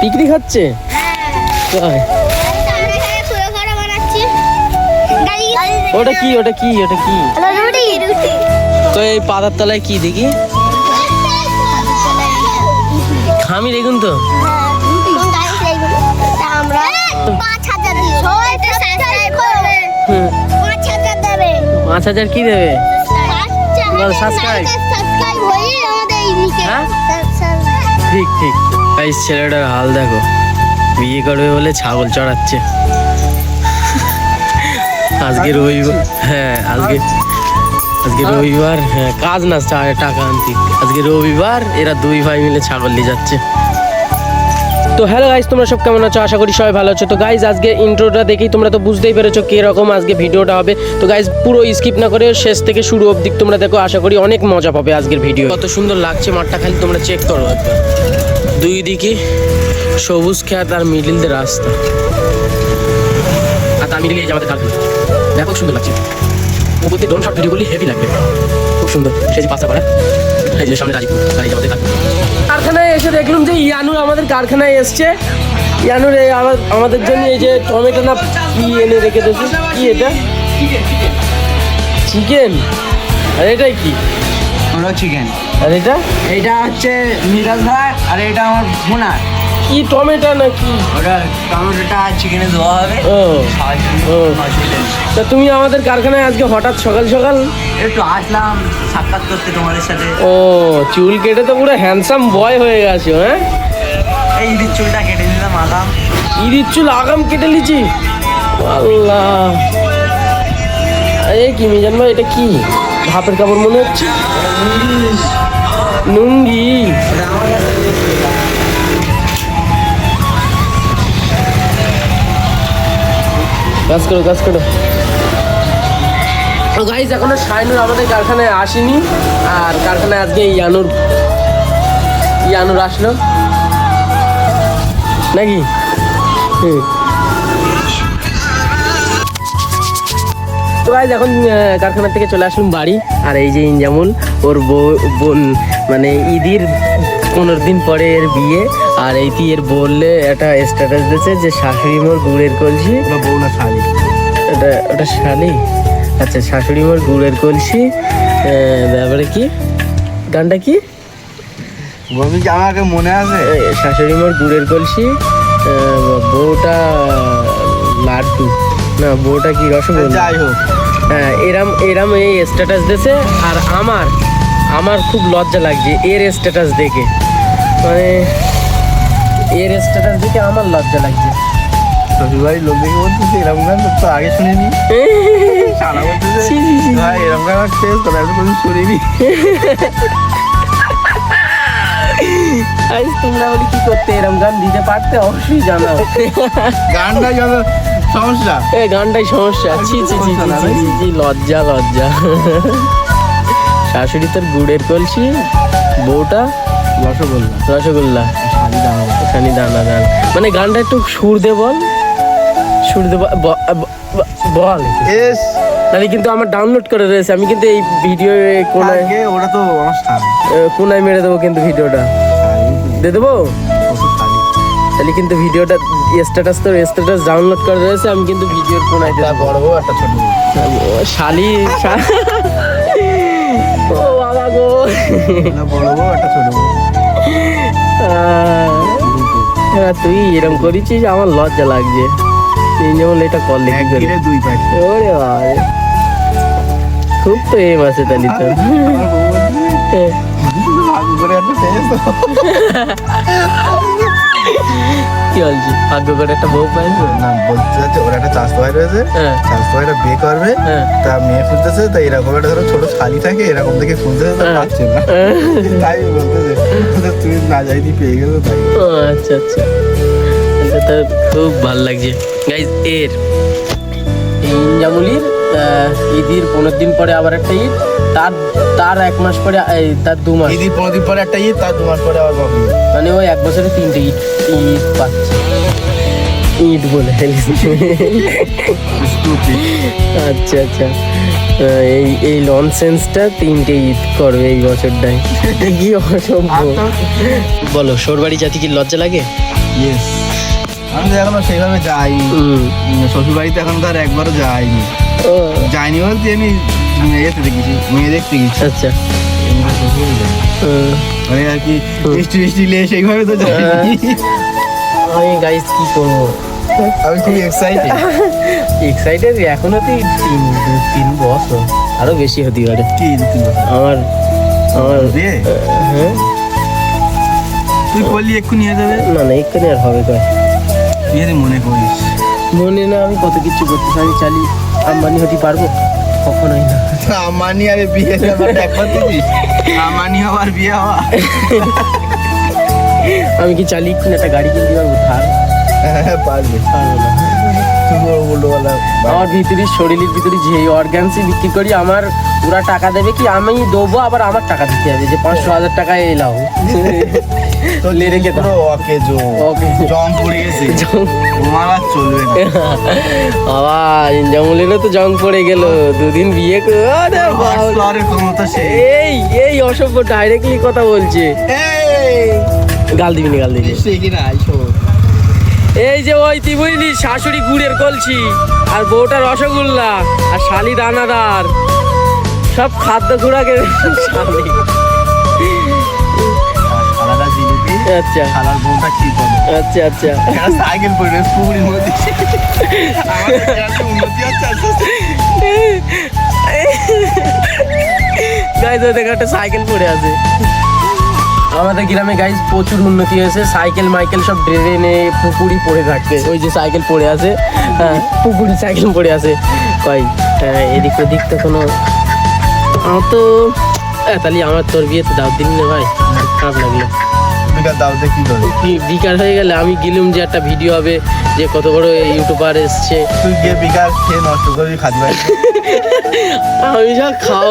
Picnic হচ্ছে? ওটা কি ওটা কি ওটা কি? তো এই পাতার তলায় কি দেখি? খামি দেখুন তো। 5,000 কি দেবে? ঠিক ঠিক। গাইস ছেলেটার হাল দেখো, বিয়ে করবে বলে ছাগল চড়াচ্ছে। আজকে রবিবার, হ্যাঁ আজকে রবিবার, হ্যাঁ কাজ না টাকা আনতে। আজকে রবিবার, এরা দুই ভাই মিলে ছাগল নিয়ে যাচ্ছে। তো হ্যালো গাইস, তোমরা সব কেমন আছো? আশা করি সবাই ভালো আছো। তো গাইস আজকে ইন্ট্রোটা দেখেই তোমরা তো বুঝতেই পেরেছো কিরকম আজকে ভিডিওটা হবে। তো গাইস পুরো স্কিপ না করে শেষ থেকে শুরু অবধি তোমরা দেখো, আশা করি অনেক মজা পাবে আজকের ভিডিও। কত সুন্দর লাগছে মাঠটা, খালি তোমরা চেক করো একবার। দুই দিকে সবুজ খেত আর মিডিল দিয়ে রাস্তা, আর তার মিডিলে এই যে আমাদের কারখানা, দেখো সুন্দর লাগছে। উপর দিয়ে ড্রোন শট ভিডিওগুলি হেভি লাগবে, খুব সুন্দর। সেই যে পাশা পাড়া, এই যে সামনে রাজীবপুর, আর এই যে আমাদের কারখানায় এসে দেখলাম যে ইয়ানুর আমাদের কারখানায় এসছে। ইয়ানুর আমাদের জন্য এই যে টমেটো না কি এনে রেখে দিয়েছে। কি এটা? চিকেন। আর এটাই কি? চিকেন। আর এটা? এইটা হচ্ছে মিরাজ ভাই, আর এটা আমার ভুনা। কি টমেটো না কি? ওটা টমেটোটা চিকেনে দেওয়া হবে। ও তা তুমি আমাদের কারখানায় আজকে হঠাৎ সকাল সকাল? একটু আসলাম সাক্ষাৎ করতে তোমাদের সাথে। ও চুল কেটে তো পুরো হ্যান্ডসাম বয় হয়ে গেছো। হ্যাঁ এই ঈদের চুলটা কেটে দিলাম আগাম। ঈদের চুল আগাম কেটে লিছি? আল্লাহ, এই কি মিজান ভাই, এটা কি ভাপের কাপড় মনে হচ্ছে? লুঙ্গি। কাজ করো কাজ করো। তো গাইস এখনো শাইনুর আমাদের কারখানায় আসেনি, আর কারখানায় আজকে ইয়ানুর আসলো নাকি? তো গাইস এখন কারখানা থেকে চলে আসলাম বাড়ি, আর এই যে ইনজামুল ওর বোন, মানে ঈদের 15 দিন পরে এর বিয়ে, আর এইটি এর বললে একটা স্ট্যাটাস দিয়েছে যে শাশুড়ি মোর গুড়ের কলসি। বউ না শালি? ওটা শালি। আচ্ছা, শাশুড়ি মোর গুড়ের কলসি। তারপরে কি গানটা কি বলবি? আমাকে মনে আছে, শাশুড়ি মোর গুড়ের কলসি, বউটা লাড্ডু, না বউটা কি রসগোল্লা, যাই হোক। হ্যাঁ এরাম এই স্ট্যাটাস দিয়েছে। আর আমার খুব লজ্জা লাগছে এর স্ট্যাটাস দেখে, মানে এর স্ট্যাটাস দেখে আমার লজ্জা লাগছে। শ্বশুরবাড়ির লোক দেখে বলতেছে এরকম গান তো আগে শুনিনি। সারা বলতেছে ভাই এরকম গান শেষ তোরা এত কিছু শুনিনি। তোমরা বলি কি করতে এরকম গান দিতে পারতে, অবশ্যই জানাও। গানটাই সমস্যা, এই গানটাই সমস্যা। ছি ছি ছি ছি, লজ্জা লজ্জা। শাশুড়ি তোর গুড়ের কলসি, বউটা রসগোল্লা, শানি দানা দান। মানে গানটা একটু সুর দে বল, সুর দে বল। তাহলে কিন্তু আমার ডাউনলোড করে রয়েছে, আমি কিন্তু এই ভিডিও কোনায়, ওটা তো কোনায় মেরে দেবো কিন্তু ভিডিওটা দিয়ে দেবো। তাহলে কিন্তু ভিডিওটা স্ট্যাটাস ডাউনলোড করে রয়েছে, আমি কিন্তু ভিডিওর কোনায় দেবো। বড় বউ একটা ছোট শালি। ও বাবা গো, বড় বউ একটা ছোট বউ। তুই এরকম করেছিস, আমার লজ্জা লাগছে। তুই যেমন এটা করলে কি করে? ওরে বাবা, খুব তো এম আছে তাহলে তো। কি বলছি, ভাগ্য করে একটা বউ পাইছো? না বলতে চাচ্ছে ওর একটা চাষতো ভাই রয়েছে, চাষতো ভাইটা বিয়ে করবে, তা মেয়ে খুঁজতেছে, তাই এরকম একটা ধরো ছোট শালি থাকে, এরকম দেখে খুঁজতেছে, তো পাচ্ছে না, তাই বলতেছে তুই না যাইতি পেয়ে গেলো তাই। আচ্ছা আচ্ছা, তো খুব ভালো লাগছে গাইজ। এর ইনজামুলির ঈদের 15 দিন পরে আবার একটা ঈদ, তার 1 মাস পরে, তার 2 মাস, ঈদের 15 দিন পরে একটা ঈদ, তার 2 মাস পরে আবার বকরি। মানে ওই 1 বছরে 3টে ঈদ পাচ্ছে। ইট বলে ফেলিস। Stupid. আচ্ছা আচ্ছা, এই এই ননসেন্সটা 3টে ঈদ করবে এই বছরটায়, কি অসভ্য। বলো, সরবাড়ি জাতি কি লজ্জা লাগে? Yes. আমি তো এখনো সেইভাবে যাইনি, শ্বশুর বাড়িতে এখন তো আর একবারও যাইনি। ও যাইনি বলতে আমি এতে দেখেছি, মেয়ে দেখতে গেছি। আচ্ছা, মানে আর কি মিষ্টি মিষ্টি লে সেইভাবে তো যাইনি। আমি গাইস কি করবো, আমি খুব এক্সাইটেড। এক্সাইটেড এখনো তো 3 বছর, আরো বেশি হতে পারে। কি আমার আমার বিয়ে হ্যাঁ, তুই বললি এক্ষুনি হয়ে যাবে? না না, এখানে আর হবে কয়। তুই যদি মনে করিস, মনে না, আমি কত কিছু করতে পারি, চালি আম্বানি হতে পারবো? কখনোই না। আমানি আরে বিয়ে আবার একবার দিবি, আমানি আবার বিয়ে হওয়া। আমি কি চালিয়ে এক্ষুনি একটা গাড়ি কিনতে পারবো? হ্যাঁ পারবে, পারবো না। তুই বললো বলা আমার ভিতরে, শরীরের ভিতরে যে অর্গানসি বিক্রি করি, আমার ওরা টাকা দেবে কি, আমি দেবো, আবার আমার টাকা দিতে হবে, যে 500,000 টাকা এলাও তো লেরে কে পুরো ওকে জং পড়ে গেছে, তোমার আর চলবে না। বাবা ইনজামুলেরও তো জং পড়ে গেল, 2 দিন বিয়ে করে। আরে বাবা, আরে ক্ষমতা সে এই এই অসভ্য ডাইরেক্টলি কথা বলছে। গাল দিবি না, গাল দিবি না। সে কিনা আইসো এই যে ওই তুই বুঝলি, শাশুড়ি গুড়ের কলছি, আর বউটা রসগোল্লা, আর শালি দানাদার, সব খাদ্য ঘোড়াকে শালি। সারাটা জিলিপি, আচ্ছা সারার বউটা কি করে? আচ্ছা আচ্ছা, সাইকেল পড়ে পুকুরের মধ্যে। আমাদের গ্রামে উন্নতি হচ্ছে আস্তে আস্তে। গাইজ ওদের একটা সাইকেল পড়ে আছে। আমাদের গ্রামে গাইজ প্রচুর উন্নতি হয়েছে, সাইকেল মাইকেল সব ড্রেনে পুকুরি পড়ে থাকছে। ওই যে সাইকেল পড়ে আছে, হ্যাঁ পুকুরি সাইকেল পড়ে আছে। কই এদিক ওদিক তো কোনো, আমার তো তাহলে আমার তোর বিয়েতে দাওয়াত দিন না ভাই, খারাপ লাগলো। বিকাল দাওতে কি করে? বিকাল হয়ে গেলে আমি গেলুম, যে একটা ভিডিও হবে যে কত বড় ইউটিউবার এসছে। তুই গিয়ে বিকাল খেয়ে নষ্ট করবি, খাবি ভাই। আমি যা খাও,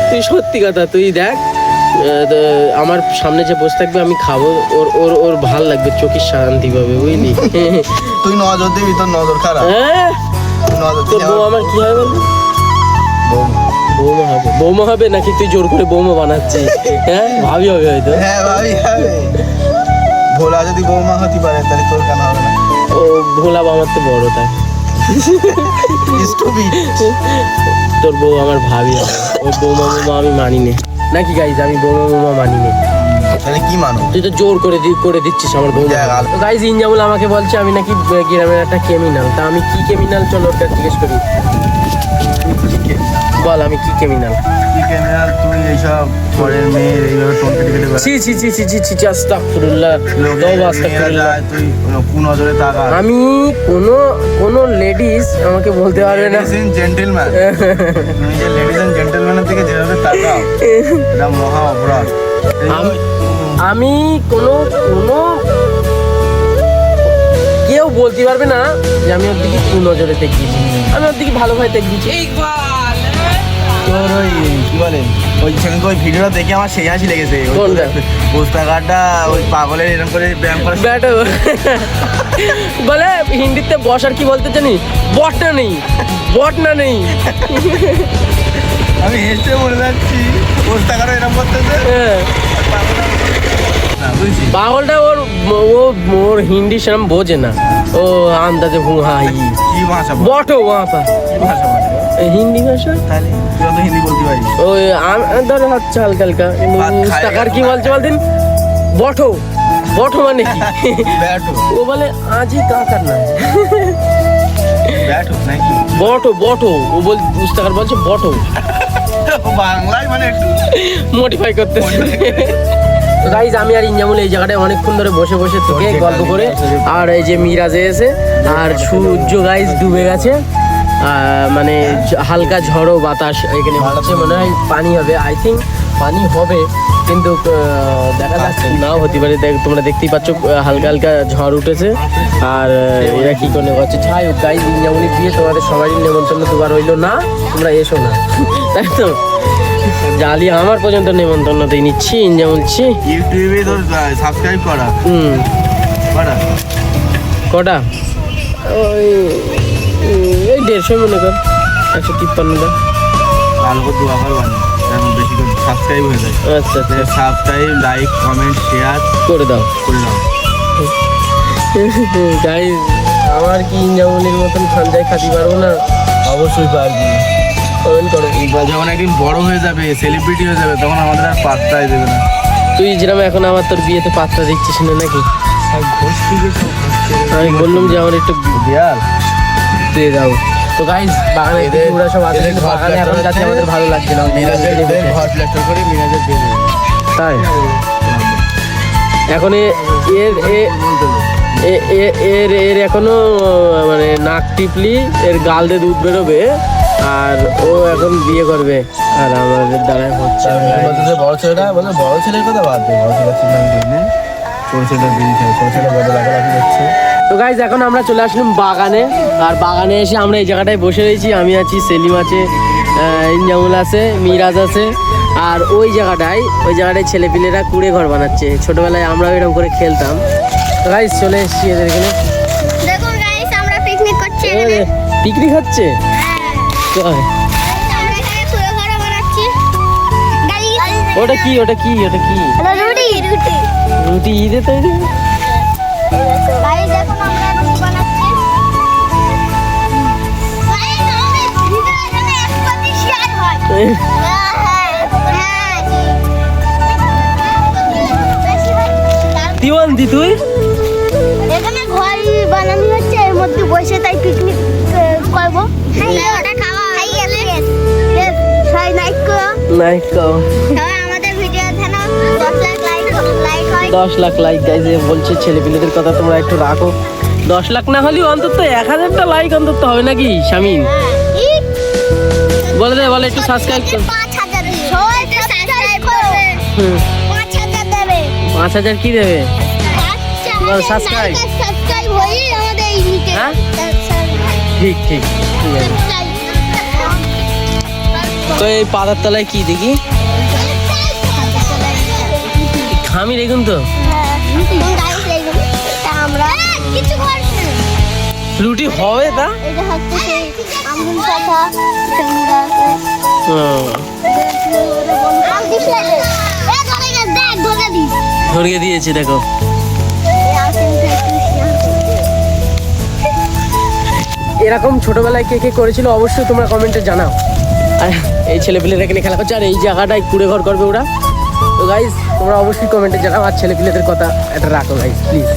তুই সত্যি কথা, তুই দেখ আমার সামনে যে বসে থাকবে, আমি খাবো, ওর ওর ওর ভাল লাগবে, চোখের শান্তি পাবে, বুঝলি? তুই নজর দিবি, তোর নজর খারাপ। হ্যাঁ, তুই নজর তোর দিবি, বউ আমার কি হবে বলবি? বৌমা। বৌমা হবে? বৌমা হবে নাকি তুই জোর করে বৌমা বানাচ্ছিস? হ্যাঁ, ভাবি হবে হয়তো। হ্যাঁ ভাবি হবে। ভোলা যদি বৌমা হতে পারে তাহলে তোর কেন হবে না? ও ভোলা আমার তো বড়, তাই Stupid. তোর বউ আমার ভাবি হবে। ওই বৌমা বৌমা আমি মানি নে নাকি গাইজ, আমি বৌমা বৌমা মানি নে। তাহলে কি মানো? তুই তো জোর করে দিচ্ছিস আমার বৌমা। গাইজ ইনজামুল আমাকে বলছে আমি নাকি গ্রামের একটা ক্রিমিনাল। তা আমি কি ক্রিমিনাল, চলো ওটা জিজ্ঞেস করি। বল আমি কি ক্রিমিনাল? কি ক্রিমিনাল? তুই এইসব পরের মেয়ের এইভাবে টোন কেটে কেটে ছি ছি ছি ছি ছি ছি ছি, আস্তাগফিরুল্লাহ, তওবা আস্তাগফিরুল্লাহ। তুই কোন নজরে তাকা? আমি কোনো লেডিস আমাকে বলতে পারবে না। লেডিস এন্ড জেন্টলম্যান, তুমি যে লেডিস এন্ড জেন্টলম্যানের দিকে যেভাবে তাকাও, এটা মহা অপরাধ। আমি কোনো কেউ বলতে পারবে না যে আমি ওর দিকে কোন নজরে দেখছি। আমি ওর দিকে ভালো ভাই দেখছি। তোর ওই কি বলে, ওই সেদিনকে ওই ভিডিওটা দেখে আমার সেই হাসি লেগেছে। কোনটা? পোস্টারটা ওই পাগলের এরকম করে ব্যায়াম করে ব্যাটো বলে হিন্দিতে বসার কি বলতে জানি, বটনা নেই। আমি হেসে মরে যাচ্ছি, পোস্টারটা এরকম করতেছে। হ্যাঁ, না বুঝছি, পাগলটা ওর হিন্দি সেরকম বোঝে না, ও আন্দাজে হুহাই কি ভাষা বলে? বটো ওয়াপা কি ভাষা বলে? হিন্দি ভাষা। তাহলে তুই তো হিন্দি বলতে পারিস। ওই ধরো হচ্ছে হালকা হালকা টাকার কি বলছে বলতেন, বটো মানে কি? ব্যাটো, ও বলে আজই কাকার না, ব্যাটো নাকি বটো ও বল পুস্তাকার বলছে বটো, বাংলায় মানে একটু মডিফাই করতে। গাইজ আমি আর ইনজামুল এই জায়গাটায় অনেকক্ষণ ধরে বসে থেকে গল্প করে, আর এই যে মিরাজে এসে, আর সূর্য গাইজ ডুবে গেছে, মানে হালকা ঝড়ো বাতাস এখানে হচ্ছে, মনে হয় পানি হবে, আই থিঙ্ক পানি হবে, কিন্তু দেখা যাচ্ছে নাও হতে পারে। তোমরা দেখতেই পাচ্ছ হালকা হালকা ঝড় উঠেছে, আর এরা কি করে করছে। ছাই হোক গাইজ, ইনজামুলি দিয়ে তোমাদের সবারই নেমন্তন্ন দুবার হইলো না, তোমরা এসো না, তাই তো? জালি আমার পর্যন্ত নেমন্তন্ন দিয়ে নিচ্ছি, ইনজামুলছি ইউটিউবে তোর সাবস্ক্রাইব করা। কটা? কটা? ওই এই 150 মনে কর, 153টা। ভালো করে দোয়া করবানি, যেমন বেশি করে সাবস্ক্রাইব হয়ে যায়। আচ্ছা আচ্ছা, সাবস্ক্রাইব, লাইক, কমেন্ট, শেয়ার করে দাও। দাও। গাইস, আমার কি ইনজামুলের মতন খানজাই খাতি পারবো না? অবশ্যই পারবি। কমেন্ট করো। ইকবাল যখন একদিন বড় হয়ে যাবে, সেলিব্রিটি হয়ে যাবে, তখন আমাদের আর পাত্তাই দেবে না। তুই যেরকম এখন আমার তোর বিয়েতে পাত্তা দিচ্ছিস না নাকি? আর ঘোষ কি গেছে? আমি বললাম যে আমার একটু বিয়াল দিয়ে দাও। তো গাইস, বাগানে ওরা সব আছে, কিন্তু বাগানে এখন যাতে আমাদের ভালো লাগছে না। মিরাজের ঘর প্লাস্টার করে মিরাজের বেঁধে তাই এখন এর এখনো মানে নাক টিপলি এর গাল দিয়ে দুধ বেরোবে, আর ও এখন বিয়ে করবে, আর আমাদের দ্বারাই হচ্ছে না। বড় ছেলেটা বলে, বড় ছেলের কথা বাদ দে, বড় ছেলের চিন্তা আমি করি না। ছোট ছেলেটা বেরিয়ে থাকে, ছোট ছেলে বড় লাগালাগি করছে। তো গাইজ, এখন আমরা চলে আসলাম বাগানে, আর বাগানে এসে আমরা এই জায়গাটায় বসে রয়েছি। আমি আছি, সেলিম আছে, ইনজামুল আছে, মিরাজ আছে, আর ওই জায়গাটায় ছেলেপিলেরা কুড়ে ঘর বানাচ্ছে। ছোটবেলায় আমরাও এরকম করে খেলতাম। তো গাইজ, চলে এসেছি এদের এখানে। দেখুন গাইস, আমরা পিকনিক করছি এখানে। পিকনিক হচ্ছে? আমরা এখানে কুড়ে ঘর বানাচ্ছি। ওটা কি? রুটি রুটি ঈদে তৈরি? গাইস, দেখুন আমরা রুটি বানাচ্ছি। গাইস, আমাদের ভিডিও এখানে 100 শেয়ার হয়। হ্যাঁ। দিওয়ান্তি তুই? এখানে ঘর বানানো হচ্ছে, এর মধ্যে বসে তাই পিকনিক করবো। ওটা খাওয়া হয়ে গেছে। সবাই লাইক করো। লাইক করো। সবাই আমাদের ভিডিও ধ্যান 10 লাখ লাইক হয়। 10 লাখ লাইক গাইজ, বলছে ছেলেপিলেদের কথা তোমরা একটু রাখো। 10 লাখ না হলেও অন্তত 1000টা লাইক অন্তত হবে নাকি শামিন? বলে দে, বলে একটু সাবস্ক্রাইব কর। 5000 দিবে। সবাই সাবস্ক্রাইব করবে। 5000 দেবে। 5000 কি দেবে? বল, subscribe। সাবস্ক্রাইব হই আমাদের এই নিচে। হ্যাঁ? ঠিক ঠিক ঠিক আছে। তো এই পাতার তলায় কি দেখি? খামি দেখুন তো। আমরা কিছু করছি না। রুটি হবে তা? এটা হচ্ছে সেই আমুল পাতা তোমরা আম দিছ না রে? এ ধরে গেছে, দেখ ধরে দিস। ধরিয়ে দিয়েছে, দেখো। এরকম ছোটবেলায় কে কে করেছিল অবশ্যই তোমরা কমেন্টে জানাও। আর এই ছেলেপিলেরা এখানে খেলা করছে, আর এই জায়গাটায় কুড়ে ঘর করবে ওরা। তো গাইজ, তোমরা অবশ্যই কমেন্টে জানাও, আর ছেলেপিলেদের কথা এটা রাখো গাইজ, প্লিজ।